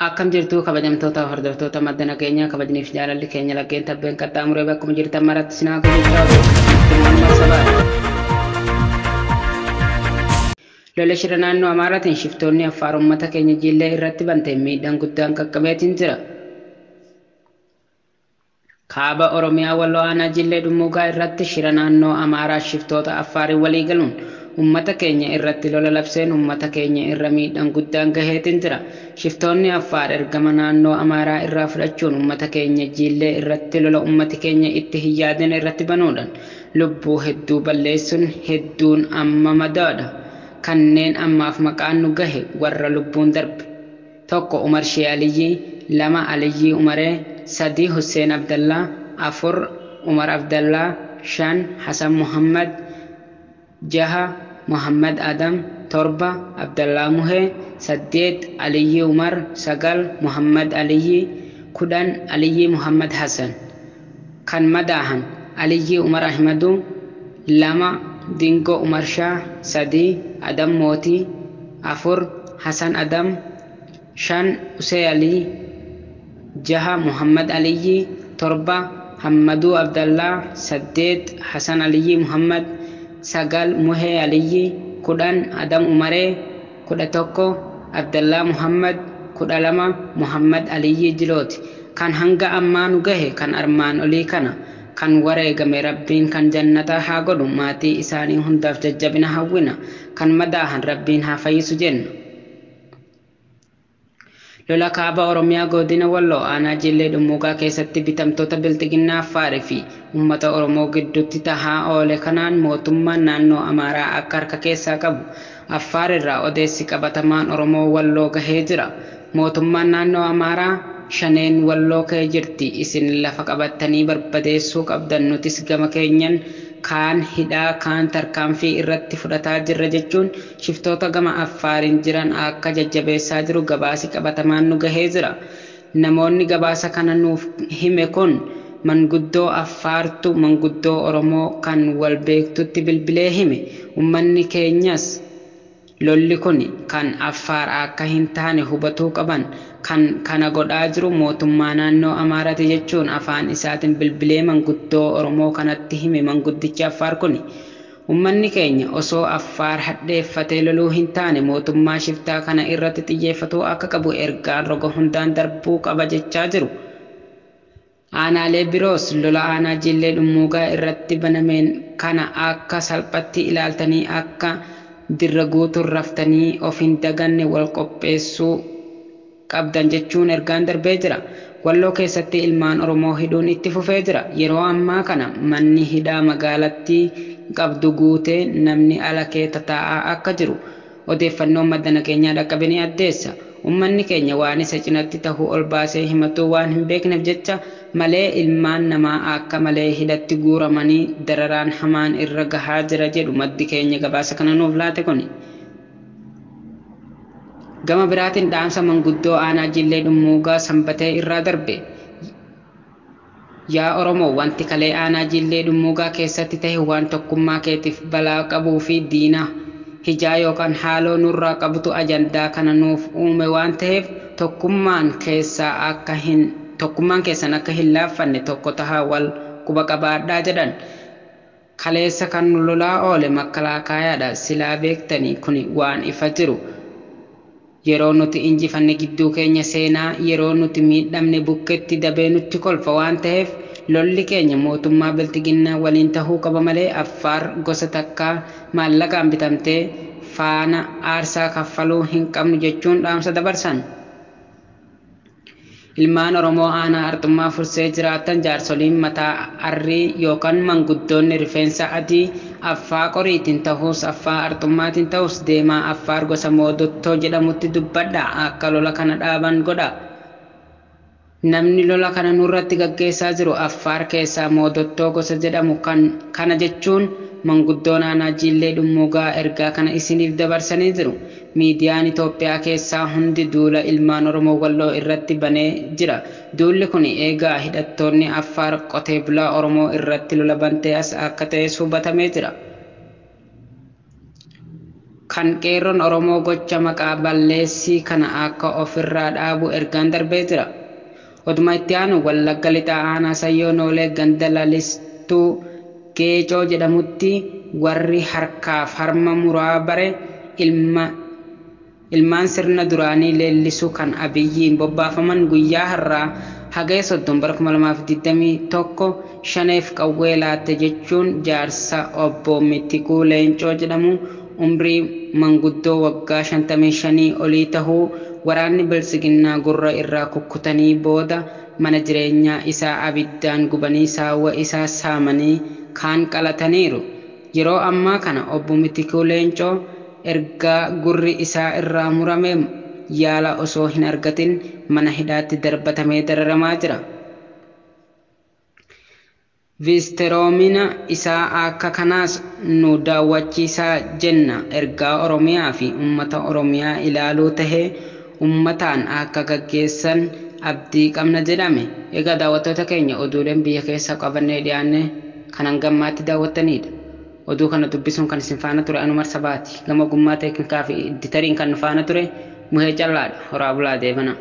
Akkam jirtu kabajamtoota hordoftoota maddana keenya kabajniif jaalalli keenya laggeen tabbeen qaxxaamuree bakkuma jirtan maratti sinaa gochaa lola shira naannoo Amaaraatiin shiftoonni Affaar uummata keenya jillee irratti bantee miidhaan guddaan qaqqabeetiin jira. Kaaba Oromiyaa Walloo Aanaa Jillee Dummuugaa irratti shira naannoo Amaaraa shiftoota Affaarii walii galuun ummata keenya irratti lola labseen ummata keenya irra miidhaan guddaan gaheetiin jira. Shiftoonni Affaar ergama naannoo Amaaraa irraa fudhachuun ummata keenya Jillee irratti lola ummati keenya itti hin yaadin irratti banuudhaan lubbuu hedduu balleessuun hedduun amma madaadha. Kanneen ammaaf maqaan nu gahe warra lubbuun darbe. Tokko Umar Shee Aliyyi, lama Aliyyi Umaree, sadi Hussein Abdallah, afur Umar Abdallah, shan Hasan Muhammad, jaha Muhammad Adam, torba Abdallah Muhee, saddeet Aliyyi Umar, sagal Muhammad Aliyyi, kudhan Aliyyi Muhammad Hassan. Kan madaahan Aliyyi Umar Ahmadu, lama Dingo Umar Shah, sadi Adam Moti, afur Hasan Adam, shan Usey Ali, jaha Muhammad Aliyyi, torba Hammadu Abdallah, saddeet Hasan Aliyyi Muhammad, sagal Muhee Aliyyi, kudhan Adam Umaree, kudha tokko Abdallah Muhammad, kudha lama Muhammad Aliyyi Jilooti. Kan hanga ammaa nu gahe kan armaan olii kana kan wareegame Rabbiin kan jannata haa godhu maatii isaanii hundaaf jajjabina hawwina kan madaahan Rabbiin haa fayyisu jenna. Lola kaaba Oromiyaa godina Walloo Aanaa Jillee Dummuugaa keessatti bitamtoota bilxiginnaa Affaarii fi uummata Oromoo gidduutti tahaa oole kanaan mootummaan naannoo Amaaraa akka harka keessaa qabu Affaar irraa odeessi qabatamaan Oromoo Walloo gahee jira. Mootummaan naannoo Amaaraa shaneen Walloo kee jirti isin lafa qabattanii barbadeessuu qabdan nutis gama keenyan kaan hidhaa kaan tarkaanfii irratti fudhataa jirra jechuun shiftoota gama Affaariin jiran akka jajjabeessaa jiru gabaasi qabatamaan nu gahee jira. Namoonni gabaasa kana nuuf hime kun manguddoo Affaartu manguddoo Oromoo kan wal beektutti bilbilee hime. Ummanni keenyas lolli kun kan Affaar akka hin taane hubatuu qaban kan kana godhaa jiru mootummaa naannoo Amaaraati jechuun afaan isaatiin bilbilee manguddoo Oromoo kanatti hime manguddichi Affaar kun. Ummanni keenya osoo Affaar hadheeffatee loluu hin taane mootummaa shiftaa kana irratti xiyyeeffatuu akka qabu ergaan roga hundaan darbuu qaba jechaa jiru. Aanaalee biroos lola Aanaa Jillee Dummuugaa irratti banameen kana akka salphatti ilaaltanii akka dirra guutuun raftanii of hin daganne wal qopheessuu qabdan jechuun ergaan darbee jira. Walloo keessatti ilmaan Oromoo hidhuun itti fufee jira. Yeroo ammaa kana manni hidhaa magaalattii qabdu guutee namni ala keessa taa'aa akka jiru odeeffannoon maddana keenyaa dhaqqabe ni addeessa. Ummanni keenya waan isa cinatti tahuu ol baasee himatu waan hin beekneef jecha malee ilmaan namaa akka malee hidhatti guuramanii dararaan hamaan irra gahaa jira jedhu maddi keenya gabaasa kana nuuf laate kun. Gama biraatiin dhaamsa manguddoo Aanaa Jillee Dummuugaa Sanbatee irraa darbe. Yaa Oromoo wanti kalee Aanaa Jillee Dummuugaa keessatti tahe waan tokkummaa keetiif balaa qabuu fi diina hijaa yookaan haaloo nurraa qabutu ajandaa kana nuuf uume waan ta'eef tokkummaan keessan akka hin laaffanne tokko tahaa wal quba qabaadhaa jedhan. Kaleessa kan lolaa oole makkalaakaayaadha silaa beektanii kuni waan ifa jiru. Yeroo nuti injifanne gidduu keenya seenaa yeroo nuti miidhamne bukketti dabee nutti kolfa waan ta'eef lolli keenya mootummaa bilxiginnaa waliin tahuu qaba malee Affaar gosa takkaa maallaqaan bitamtee faana aarsaa kaffaluu hin qabnu jechuun dhaamsa dabarsan. Ilmaan Oromoo aanaa Arxummaa fursee jiraatan jaarsoliin mataa arrii yookaan manguddoonni rifeensa adii Affaa qoriitiin ta'us Affaa Arxummaatiin ta'us deemaa Affaar gosa moodottoo jedhamutti dubbadha akka lola kana dhaaban godha. Namni lola kana nurratti gaggeessaa jiru Affaar keessaa moodottoo gosa jedhamu kana jechuun manguddoon Aanaa Jillee Dummuugaa ergaa kana isiniif dabarsanii jiru. Miidiyaan Itoophiyaa keessaa hundi duula ilmaan Oromoo Walloo irratti banee jira. Duulli kun eegaa hidhattoonni Affaar qotee bulaa Oromoo irratti lola bantee as akka ta'e hubatamee jira. kan qeerroon Oromoo gocha maqaa balleessii kana akka ofirraa dhaabu ergaan darbee jira. Oduma itti aanu Wallagga Lixaa Aanaa Sayyoo Noolee ganda lalistuu Geecoo jedhamutti warri harkaaf harma muraa bare ilmaan sirna duraanii leellisuu kan Abiyyiin bobbaafaman guyyaa har'aa hagee 30/2021 shaneef qawwee laatte jechuun jaarsa obbo Mitikuu Leencoo jedhamu umrii manguddoo waggaa 55 olii tahuu waraanni Biltsiginnaa gurra irraa kukkutanii booda mana jireenyaa isaa abiddaan gubanii saawwa isaa saamanii kaan qalataniiru. Yeroo ammaa kana obbo Mitikuu Leencoo erga gurri isaa irraa murame yaala osoo hin argatin mana hidhaatti darbatamee dararamaa jira. Viisteroomina isaa akka kanaas nu daawwachiisaa jenna ergaa Oromiyaa fi uummata Oromiyaa ilaaluu tahee uummataan akka gaggeessan abdii qabna jedhame. Egaa daawwattoota keenya oduuleen biyya keessa qabannee dhiyaanne kanan gammaatti daawwattanidha. Oduu kana dubbisuun kan isin faana ture Anumar Sabaati. Gama gummaa teeknikaa fi editariin kan nu faana ture Muhee Callaadha. Horaa bulaa deebana.